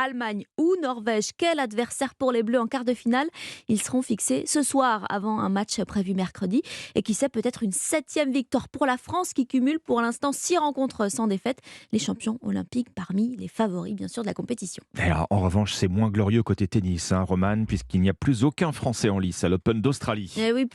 Allemagne ou Norvège. Quel adversaire pour les Bleus en quart de finale? Ils seront fixés ce soir avant un match prévu mercredi. Et qui sait, peut-être une 7e victoire pour la France qui cumule pour l'instant 6 rencontres sans défaite. Les champions olympiques parmi les favoris bien sûr de la compétition. Et alors, en revanche, c'est moins glorieux côté tennis, Romane, puisqu'il n'y a plus aucun Français en lice à l'Open d'Australie. Et oui,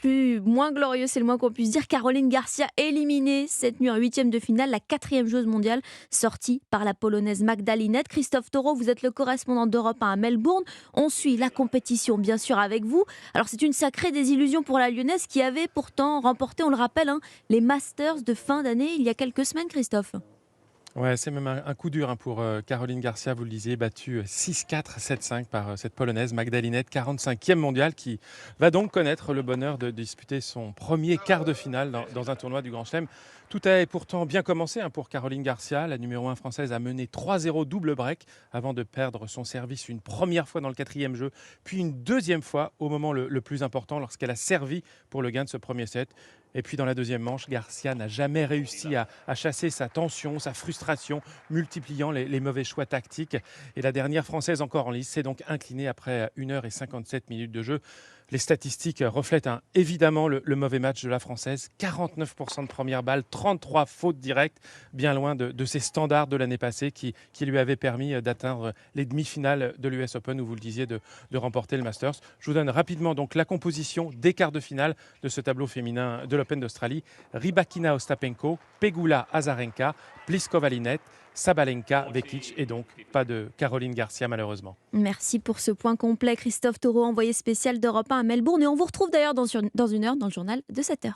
moins glorieux, c'est le moins qu'on puisse dire. Caroline Garcia éliminée cette nuit en 8e de finale, la 4e joueuse mondiale sortie par la polonaise Magdalinette. Christophe Taureau, vous êtes le correspondant d'Europe 1 à Melbourne. On suit la compétition bien sûr avec vous. Alors c'est une sacrée désillusion pour la Lyonnaise qui avait pourtant remporté, on le rappelle, les Masters de fin d'année il y a quelques semaines, Christophe. Ouais, c'est même un coup dur pour Caroline Garcia, vous le disiez, battue 6-4, 7-5 par cette Polonaise Magdalinette, 45e mondiale, qui va donc connaître le bonheur de disputer son premier quart de finale dans un tournoi du Grand Chelem. Tout a pourtant bien commencé pour Caroline Garcia. La numéro 1 française a mené 3-0 double break avant de perdre son service une première fois dans le 4e jeu, puis une deuxième fois au moment le plus important lorsqu'elle a servi pour le gain de ce premier set. Et puis dans la deuxième manche, Garcia n'a jamais réussi à chasser sa tension, sa frustration, multipliant les mauvais choix tactiques. Et la dernière Française encore en lice s'est donc inclinée après 1h57 de jeu. Les statistiques reflètent évidemment le mauvais match de la Française. 49% de première balle, 33 fautes directes, bien loin de ses standards de l'année passée qui lui avaient permis d'atteindre les demi-finales de l'US Open, où vous le disiez, de remporter le Masters. Je vous donne rapidement donc la composition des quarts de finale de ce tableau féminin de l'Open d'Australie. Rybakina Ostapenko, Pegula Azarenka, Pliskova Linette, Sabalenka, Vekic, et donc pas de Caroline Garcia malheureusement. Merci pour ce point complet, Christophe Taureau, envoyé spécial d'Europe 1 à Melbourne. Et on vous retrouve d'ailleurs dans une heure dans le journal de 7h.